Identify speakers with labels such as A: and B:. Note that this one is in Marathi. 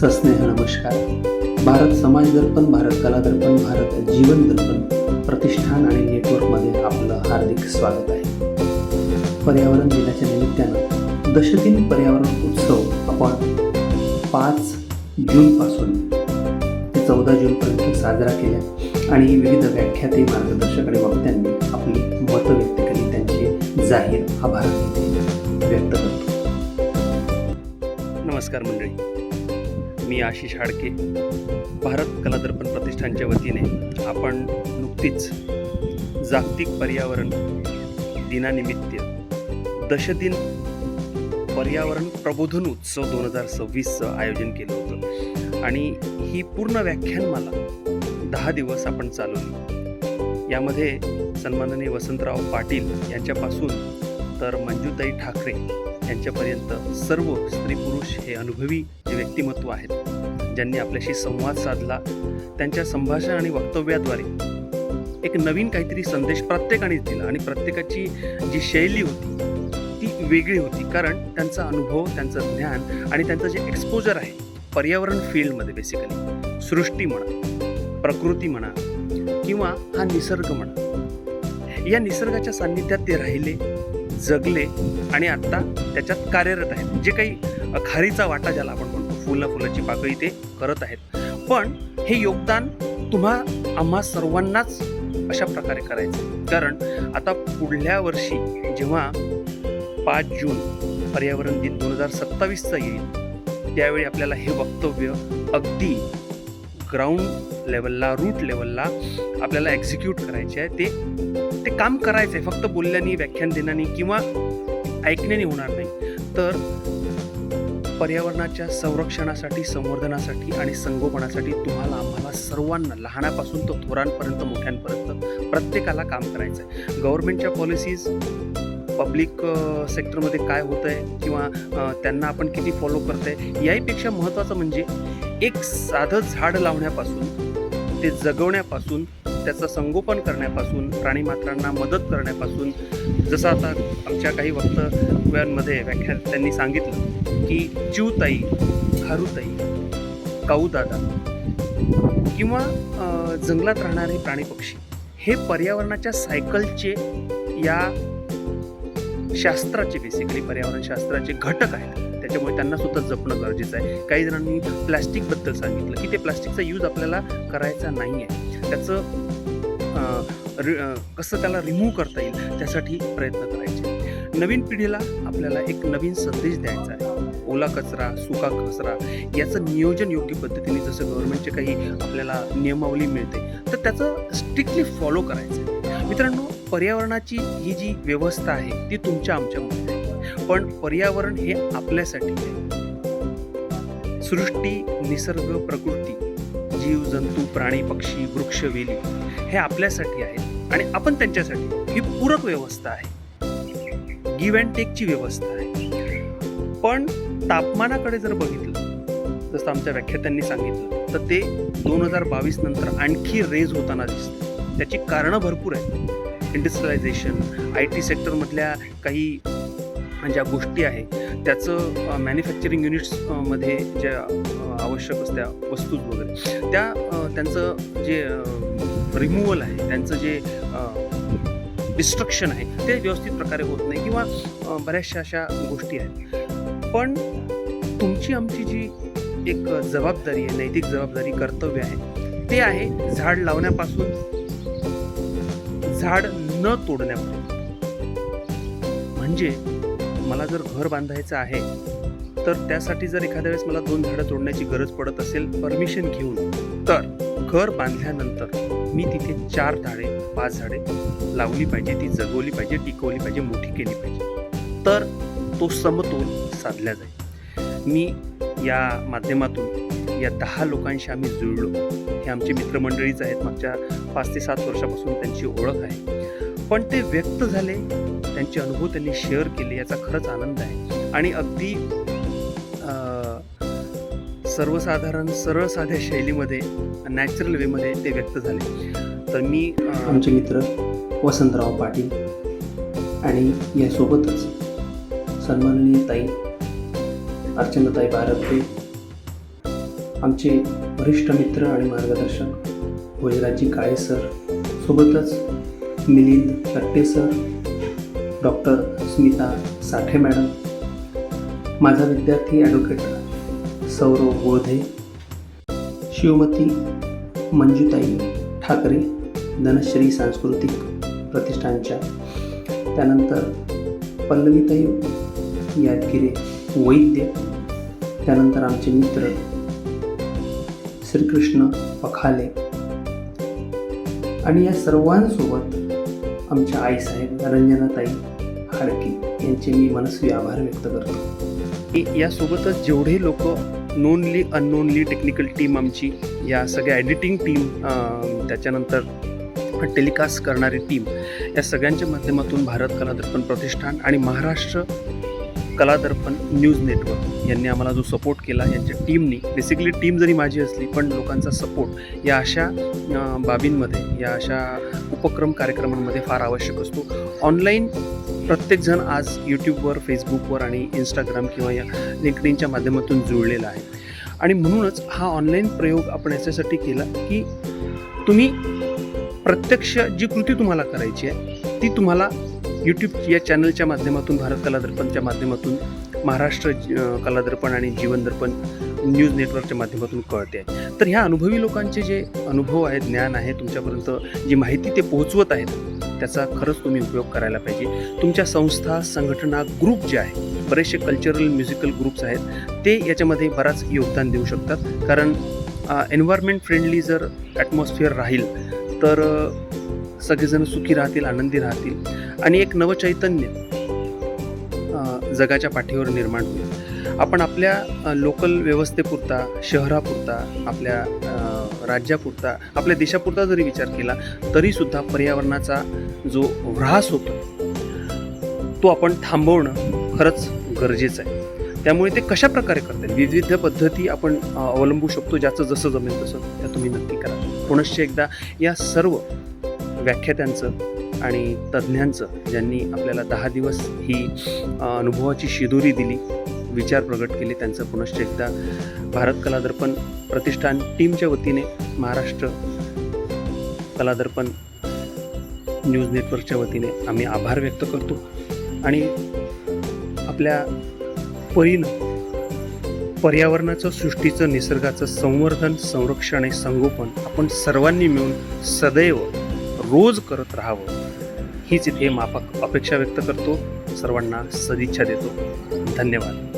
A: सस्नेह नमस्कार. भारत समाज दर्पण, भारत कला दर्पण, भारत जीवन दर्पण प्रतिष्ठान आणि नेटवर्कमध्ये आपलं हार्दिक स्वागत आहे. पर्यावरण दिनाच्या निमित्तानं दशदिन पर्यावरण उत्सव आपण 5 जूनपासून ते 14 जूनपर्यंत साजरा केला आणि विविध व्याख्याते, मार्गदर्शक आणि वक्त्यांनी आपली मतं व्यक्त केली. त्यांचे जाहीर आभार व्यक्त करतो.
B: नमस्कार मंडळी, मी आशिष हाडके. भारत कला दर्पण प्रतिष्ठानच्या वतीने आपण नुकतीच जागतिक पर्यावरण दिनानिमित्त दशदिन पर्यावरण प्रबोधन उत्सव 2026चं आयोजन केलं होतं आणि ही पूर्ण व्याख्यानमाला 10 दिवस आपण चालवली. यामध्ये सन्माननीय वसंतराव पाटील यांच्यापासून तर मंजुताई ठाकरे यांच्यापर्यंत सर्व स्त्री पुरुष हे अनुभवी जे व्यक्तिमत्व आहेत, ज्यांनी आपल्याशी संवाद साधला. त्यांच्या संभाषण आणि वक्तव्याद्वारे एक नवीन काहीतरी संदेश प्रत्येकानेच दिला आणि प्रत्येकाची जी शैली होती ती वेगळी होती, कारण त्यांचा अनुभव, त्यांचं ज्ञान आणि त्यांचं जे एक्सपोजर आहे पर्यावरण फील्डमध्ये, बेसिकली सृष्टी म्हणा, प्रकृती म्हणा किंवा हा निसर्ग म्हणा, या निसर्गाच्या सान्निध्यात ते राहिले, जगले आणि आत्ता त्याच्यात कार्यरत आहेत. जे काही खारीचा वाटा ज्याला आपण म्हणतो, फुलाची पाकळी ते करत आहेत. पण हे योगदान आम्हा सर्वांनाच अशा प्रकारे करायचं, कारण आता पुढल्या वर्षी जेव्हा 5 जून पर्यावरण दिन 2027चा येईल, त्यावेळी आपल्याला हे वक्तव्य अगदी ग्राउंड लेवलला, रूट लेवलला आपल्याला एक्झिक्यूट करायचे आहे. ते काम करायचं आहे. फक्त बोलल्याने, व्याख्यान देण्याने किंवा ऐकण्याने होणार नाही, तर पर्यावरणाच्या संरक्षणासाठी, संवर्धनासाठी आणि संगोपनासाठी आम्हाला सर्वांना, लहानापासून तो थोरांपर्यंत, मोठ्यांपर्यंत प्रत्येकाला काम करायचं आहे. गव्हर्नमेंटच्या पॉलिसीज, पब्लिक सेक्टरमध्ये काय होतं आहे किंवा त्यांना आपण किती फॉलो करत आहे, याहीपेक्षा महत्त्वाचं म्हणजे एक साधं झाड लावण्यापासून, ते जगवण्यापासून, त्याचं संगोपन करण्यापासून, प्राणीमात्रांना मदत करण्यापासून, जसं आता आमच्या काही वक्तव्यांमध्ये व्याख्यान त्यांनी सांगितलं की चिवताई, खारुताई, काऊदादा किंवा जंगलात राहणारे प्राणी पक्षी हे पर्यावरणाच्या सायकलचे, या शास्त्राचे, बेसिकली पर्यावरण शास्त्राचे घटक आहेत. त्याच्यामुळे त्यांना सुद्धा जपणं गरजेचं आहे. काही जणांनी प्लॅस्टिकबद्दल सांगितलं की ते प्लॅस्टिकचा यूज आपल्याला करायचा नाही आहे, त्याचं कसं त्याला रिमूव्ह करता येईल त्यासाठी प्रयत्न करायचे. नवीन पिढीला आपल्याला एक नवीन संदेश द्यायचा आहे. ओला कचरा, सुका कचरा याचं नियोजन योग्य पद्धतीने, जसं गव्हर्नमेंटचे काही आपल्याला नियमावली मिळते, तर त्याचं स्ट्रिक्टली फॉलो करायचं आहे. मित्रांनो, पर्यावरणाची ही जी व्यवस्था आहे ती तुमच्या आमच्यामध्ये आहे, पण पर्यावरण हे आपल्यासाठी आहे. सृष्टी, निसर्ग, प्रकृती, जीव, जंतू, प्राणी, पक्षी, वृक्ष, वेली हे आपल्यासाठी आहेत आणि आपण त्यांच्यासाठी. ही पूरक व्यवस्था आहे, गिव्ह अँड टेकची व्यवस्था आहे. पण तापमानाकडे जर बघितलं, जसं आमच्या व्याख्यात्यांनी सांगितलं, तर ते 2022 नंतर आणखी रेज होताना दिसतं. त्याची कारणं भरपूर आहेत. इंडस्ट्रियलायझेशन, IT सेक्टरमधल्या काही ज्या गोष्टी आहेत, त्याचं मॅन्युफॅक्चरिंग युनिट्समध्ये ज्या आवश्यक असत्या वस्तू वगैरे, त्यांचं जे रिमूव्हल आहे, त्यांचं जे डिस्ट्रक्शन आहे, ते व्यवस्थित प्रकारे होत नाही किंवा बऱ्याचशा अशा गोष्टी आहेत. पण तुमची आमची जी एक जबाबदारी आहे, नैतिक जबाबदारी, कर्तव्य आहे, ते आहे झाड लावण्यापासून झाड न तोडण्यापर्यंत. म्हणजे मला जर घर बांधायचं आहे, तर त्यासाठी जर एखाद्या वेळेस मला 2 झाडं तोडण्याची गरज पडत असेल परमिशन घेऊन, तर घर बांधल्यानंतर मी तिथे 4 झाडे, 5 झाडे लावली पाहिजे, ती जगवली पाहिजे, टिकवली पाहिजे, मोठी केली पाहिजे, तर तो समतोल साधला जाईल. मी या माध्यमातून या 10 लोकांशी आम्ही जुळलो. हे आमचे मित्रमंडळीच आहेत. मागच्या 5 ते 7 वर्षापासून त्यांची ओळख आहे, पण ते व्यक्त झाले, त्यांचे अनुभव त्यांनी शेअर केले, याचा खरंच आनंद आहे. आणि अगदी सर्वसाधारण, सरळ साध्या शैलीमध्ये, नॅचरल वेमध्ये ते व्यक्त झाले. तर मी
A: आमचे मित्र वसंतराव पाटील आणि यासोबतच सन्माननीय ताई अर्चनाताई बारपे, आमचे वरिष्ठ मित्र आणि मार्गदर्शक भोजराजी काळे सर, सोबतच मिलिंद तट्टे सर, डॉक्टर स्मिता साठे मॅडम, माझा विद्यार्थी ॲडव्होकेट सौरव गोळधे, शिवमती मंजुताई ठाकरे, धनश्री सांस्कृतिक प्रतिष्ठानच्या, त्यानंतर पल्लवीताई यादगिरे वैद्य, त्यानंतर आमचे मित्र श्रीकृष्ण पखाले, आणि या सर्वांसोबत आमच्या आईसाहेब रंजनाताई हाडके यांचे मी मनस्वी आभार व्यक्त करतो.
B: यासोबतच जेवढे लोक नोनली अननोनली टेक्निकल टीम आमची, या सगळ्या एडिटिंग टीम, त्याच्यानंतर टेलिकास्ट करणारी टीम, या सगळ्यांच्या माध्यमातून भारत कला दर्पण प्रतिष्ठान आणि महाराष्ट्र कला दर्पण न्यूज नेटवर्क यांनी आम्हाला जो सपोर्ट केला, यांच्या टीमनी, बेसिकली टीम जरी माझी असली पण लोकांचा सपोर्ट या अशा बाबींमध्ये, या अशा उपक्रम कार्यक्रमांमध्ये फार आवश्यक असतो. ऑनलाईन प्रत्येकजण आज यूट्यूबवर, फेसबुकवर आणि इंस्टाग्राम किंवा या लिंक्डइनच्या माध्यमातून जुळलेला आहे, आणि म्हणूनच हा ऑनलाईन प्रयोग आपण याच्यासाठी केला की तुम्ही प्रत्यक्ष जी कृती तुम्हाला करायची आहे ती तुम्हाला यूट्यूब या चॅनलच्या माध्यमातून, भारत कला दर्पणच्या माध्यमातून, महाराष्ट्र कला दर्पण आणि जीवन दर्पण न्यूज नेटवर्कच्या माध्यमातून कळते. तर ह्या अनुभवी लोकांचे जे अनुभव आहेत, ज्ञान आहे, तुमच्यापर्यंत जी माहिती ते पोहोचवत आहेत, त्याचा खरंच तुम्ही उपयोग करायला पाहिजे. तुमच्या संस्था, संघटना, ग्रुप जे आहे, बरेचसे कल्चरल म्युझिकल ग्रुप्स आहेत, ते याच्यामध्ये बराच योगदान देऊ शकतात. कारण एन्व्हायरमेंट फ्रेंडली जर ॲटमॉस्फिअर राहील तर सगळेजण सुखी राहतील, आनंदी राहतील, आणि एक नवचैतन्य जगाच्या पाठीवर निर्माण होईल. आपण आपल्या लोकल व्यवस्थेपुरता, शहरापुरता, आपल्या राज्यापुरता, आपल्या देशापुरता जरी विचार केला तरीसुद्धा पर्यावरणाचा जो ऱ्हास होतो तो आपण थांबवणं खरंच गरजेचं आहे. त्यामुळे ते कशा प्रकारे करता येईल, विविध पद्धती आपण अवलंबू शकतो, ज्याचं जसं जमेल तसं त्या तुम्ही नक्की करा. पुनश्च एकदा या सर्व व्याख्यात्यांचं आणि तज्ज्ञांचं, ज्यांनी आपल्याला 10 दिवस ही अनुभवाची शिदोरी दिली, विचार प्रगट केले, त्यांचं पुनश्च एकदा भारत कला दर्पण प्रतिष्ठान टीमच्या वतीने, महाराष्ट्र कला दर्पण न्यूज नेटवर्कच्या वतीने आम्ही आभार व्यक्त करतो. आणि आपल्या परीनं पर्यावरणाचं, सृष्टीचं, निसर्गाचं संवर्धन, संरक्षण आणि संगोपन आपण सर्वांनी मिळून सदैव रोज करत राहावं, हीच इथे माफक अपेक्षा व्यक्त करतो. सर्वांना सदिच्छा देतो. धन्यवाद.